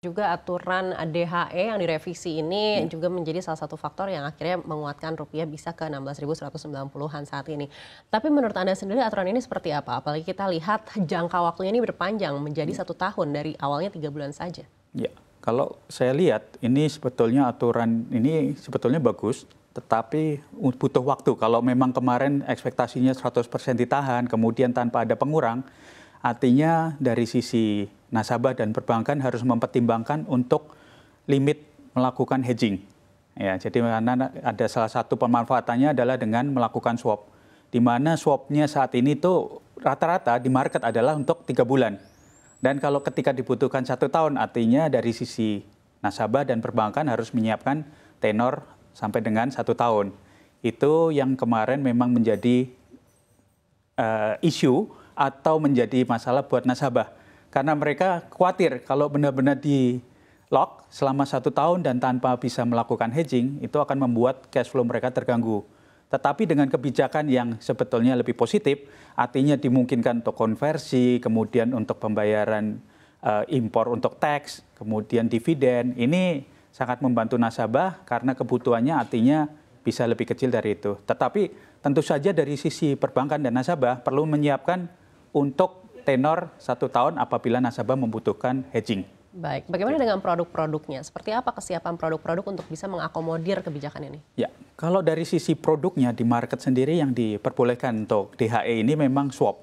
Juga aturan DHE yang direvisi ini juga menjadi salah satu faktor yang akhirnya menguatkan rupiah bisa ke 16.190-an saat ini. Tapi menurut Anda sendiri aturan ini seperti apa? Apalagi kita lihat jangka waktunya ini berpanjang menjadi 1 tahun dari awalnya 3 bulan saja. Ya, kalau saya lihat ini sebetulnya aturan ini sebetulnya bagus, tetapi butuh waktu. Kalau memang kemarin ekspektasinya 100% ditahan, kemudian tanpa ada pengurang, artinya dari sisi nasabah dan perbankan harus mempertimbangkan untuk limit melakukan hedging. Ya, jadi karena ada salah satu pemanfaatannya adalah dengan melakukan swap, di mana swapnya saat ini tuh rata-rata di market adalah untuk 3 bulan. Dan kalau ketika dibutuhkan 1 tahun, artinya dari sisi nasabah dan perbankan harus menyiapkan tenor sampai dengan 1 tahun. Itu yang kemarin memang menjadi isu atau menjadi masalah buat nasabah. Karena mereka khawatir kalau benar-benar di lock selama 1 tahun dan tanpa bisa melakukan hedging, itu akan membuat cash flow mereka terganggu. Tetapi dengan kebijakan yang sebetulnya lebih positif, artinya dimungkinkan untuk konversi, kemudian untuk pembayaran impor untuk tax, kemudian dividen, ini sangat membantu nasabah karena kebutuhannya artinya bisa lebih kecil dari itu. Tetapi tentu saja dari sisi perbankan dan nasabah perlu menyiapkan untuk tenor 1 tahun apabila nasabah membutuhkan hedging. Baik, bagaimana dengan produk-produknya? Seperti apa kesiapan produk-produk untuk bisa mengakomodir kebijakan ini? Ya, kalau dari sisi produknya di market sendiri yang diperbolehkan untuk DHE ini memang swap.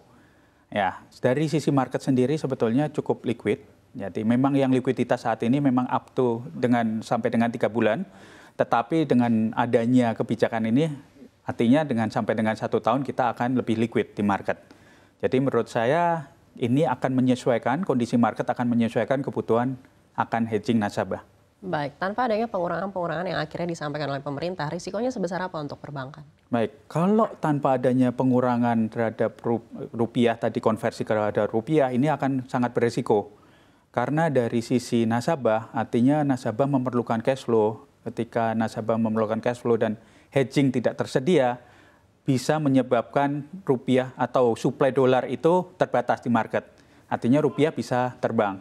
Ya, dari sisi market sendiri sebetulnya cukup liquid. Jadi memang yang likuiditas saat ini memang up to sampai dengan 3 bulan. Tetapi dengan adanya kebijakan ini, artinya sampai dengan 1 tahun kita akan lebih liquid di market. Jadi menurut saya ini akan menyesuaikan, kondisi market akan menyesuaikan kebutuhan akan hedging nasabah. Baik, tanpa adanya pengurangan-pengurangan yang akhirnya disampaikan oleh pemerintah, risikonya sebesar apa untuk perbankan? Baik, kalau tanpa adanya pengurangan terhadap rupiah, tadi konversi terhadap rupiah, ini akan sangat beresiko. Karena dari sisi nasabah, artinya nasabah memerlukan cash flow. Ketika nasabah memerlukan cash flow dan hedging tidak tersedia, bisa menyebabkan rupiah atau suplai dolar itu terbatas di market. Artinya rupiah bisa terbang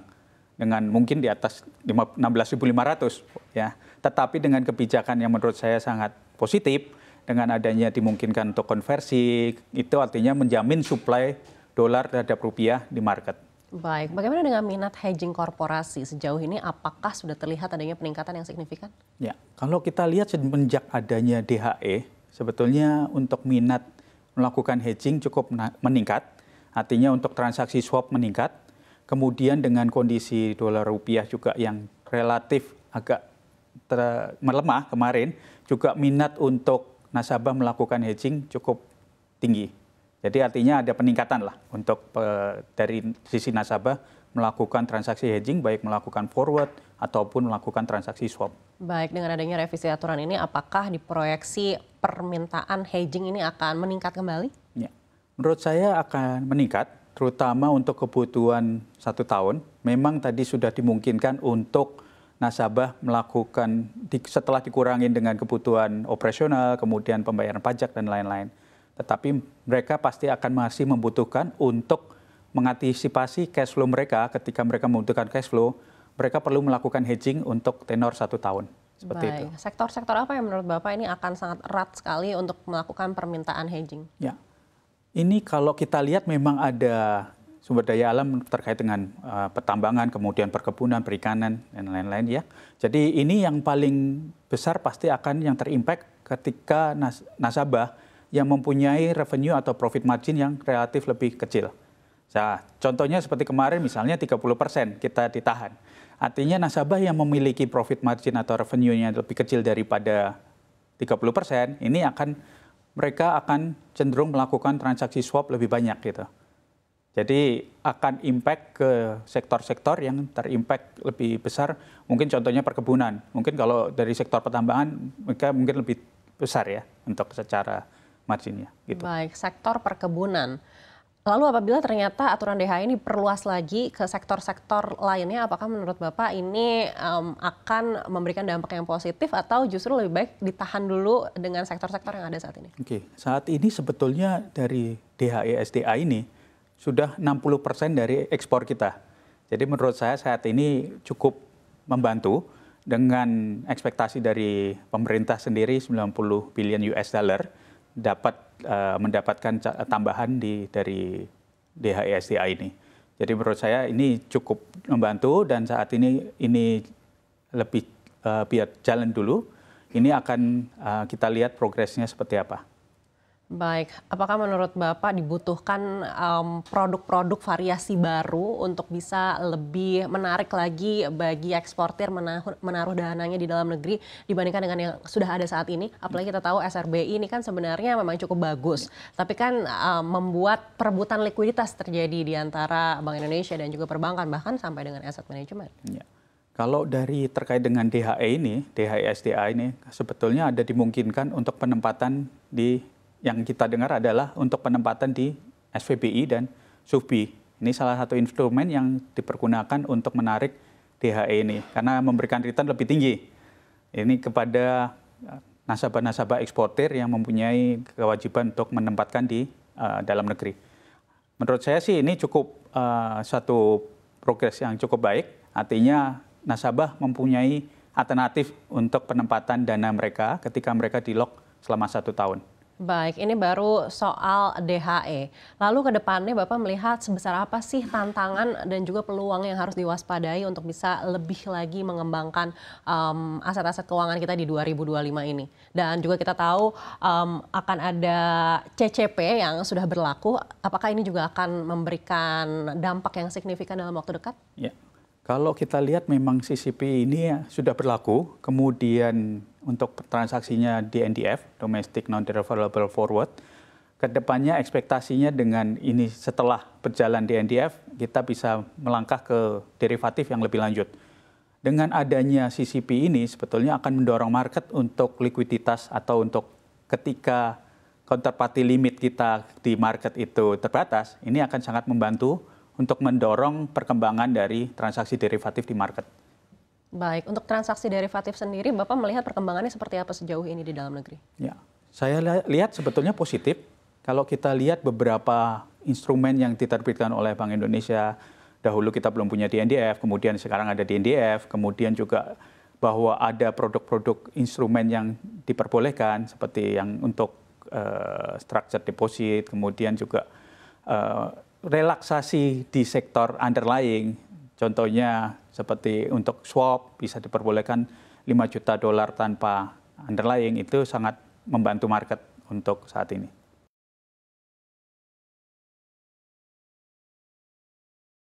dengan mungkin di atas 16.500 ya. Tetapi dengan kebijakan yang menurut saya sangat positif, dengan adanya dimungkinkan untuk konversi, itu artinya menjamin suplai dolar terhadap rupiah di market. Baik, bagaimana dengan minat hedging korporasi sejauh ini? Apakah sudah terlihat adanya peningkatan yang signifikan? Ya, kalau kita lihat semenjak adanya DHE, sebetulnya untuk minat melakukan hedging cukup meningkat, artinya untuk transaksi swap meningkat, kemudian dengan kondisi dolar rupiah juga yang relatif agak melemah kemarin, juga minat untuk nasabah melakukan hedging cukup tinggi. Jadi artinya ada peningkatan lah untuk dari sisi nasabah melakukan transaksi hedging, baik melakukan forward ataupun melakukan transaksi swap. Baik, dengan adanya revisi aturan ini, apakah diproyeksi permintaan hedging ini akan meningkat kembali? Ya, menurut saya akan meningkat, terutama untuk kebutuhan 1 tahun. Memang tadi sudah dimungkinkan untuk nasabah melakukan setelah dikurangin dengan kebutuhan operasional, kemudian pembayaran pajak dan lain-lain. Tetapi mereka pasti akan masih membutuhkan untuk mengantisipasi cash flow mereka. Ketika mereka membutuhkan cash flow, mereka perlu melakukan hedging untuk tenor 1 tahun. Seperti itu. Sektor-sektor apa yang menurut Bapak ini akan sangat erat sekali untuk melakukan permintaan hedging? Ya, ini kalau kita lihat memang ada sumber daya alam terkait dengan pertambangan, kemudian perkebunan, perikanan, dan lain-lain ya. Jadi ini yang paling besar pasti akan yang terimpact ketika nasabah yang mempunyai revenue atau profit margin yang relatif lebih kecil. Nah, contohnya seperti kemarin misalnya 30% kita ditahan. Artinya nasabah yang memiliki profit margin atau revenue-nya lebih kecil daripada 30%, ini mereka akan cenderung melakukan transaksi swap lebih banyak gitu. Jadi akan impact ke sektor-sektor yang terimpact lebih besar, mungkin contohnya perkebunan. Mungkin kalau dari sektor pertambangan mereka mungkin lebih besar ya untuk secara marginnya gitu. Baik, sektor perkebunan. Lalu apabila ternyata aturan DHE ini perluas lagi ke sektor-sektor lainnya, apakah menurut Bapak ini akan memberikan dampak yang positif atau justru lebih baik ditahan dulu dengan sektor-sektor yang ada saat ini? Oke, saat ini sebetulnya dari DHE SDA ini sudah 60% dari ekspor kita. Jadi menurut saya saat ini cukup membantu dengan ekspektasi dari pemerintah sendiri 90 billion US dollar dapat mendapatkan tambahan dari DHE SDA ini. Jadi menurut saya ini cukup membantu dan saat ini lebih biar jalan dulu. Ini akan kita lihat progresnya seperti apa. Baik, apakah menurut Bapak dibutuhkan produk-produk variasi baru untuk bisa lebih menarik lagi bagi eksportir menaruh dananya di dalam negeri dibandingkan dengan yang sudah ada saat ini? Apalagi kita tahu SRBI ini kan sebenarnya memang cukup bagus, tapi kan membuat perebutan likuiditas terjadi di antara Bank Indonesia dan juga perbankan, bahkan sampai dengan asset management. Ya. Kalau dari terkait dengan DHE SDA ini sebetulnya ada dimungkinkan untuk penempatan yang kita dengar adalah untuk penempatan di SVBI dan SUFBI. Ini salah satu instrumen yang dipergunakan untuk menarik DHE ini karena memberikan return lebih tinggi. Ini kepada nasabah-nasabah eksportir yang mempunyai kewajiban untuk menempatkan di dalam negeri. Menurut saya sih ini cukup satu progres yang cukup baik. Artinya nasabah mempunyai alternatif untuk penempatan dana mereka ketika mereka di-lock selama 1 tahun. Baik, ini baru soal DHE. Lalu ke depannya Bapak melihat sebesar apa sih tantangan dan juga peluang yang harus diwaspadai untuk bisa lebih lagi mengembangkan aset-aset keuangan kita di 2025 ini. Dan juga kita tahu akan ada CCP yang sudah berlaku. Apakah ini juga akan memberikan dampak yang signifikan dalam waktu dekat? Ya. Kalau kita lihat memang CCP ini sudah berlaku, kemudian untuk transaksinya DNDF, Domestic Non-Deliverable Forward, kedepannya ekspektasinya dengan ini setelah berjalan DNDF, kita bisa melangkah ke derivatif yang lebih lanjut. Dengan adanya CCP ini sebetulnya akan mendorong market untuk likuiditas atau untuk ketika counterparty limit kita di market itu terbatas, ini akan sangat membantu untuk mendorong perkembangan dari transaksi derivatif di market. Baik, untuk transaksi derivatif sendiri, Bapak melihat perkembangannya seperti apa sejauh ini di dalam negeri? Ya, saya lihat sebetulnya positif. Kalau kita lihat beberapa instrumen yang diterbitkan oleh Bank Indonesia, dahulu kita belum punya DNDF, kemudian sekarang ada DNDF, kemudian juga bahwa ada produk-produk instrumen yang diperbolehkan, seperti yang untuk structured deposit, kemudian juga relaksasi di sektor underlying, contohnya seperti untuk swap bisa diperbolehkan 5 juta dolar tanpa underlying, itu sangat membantu market untuk saat ini.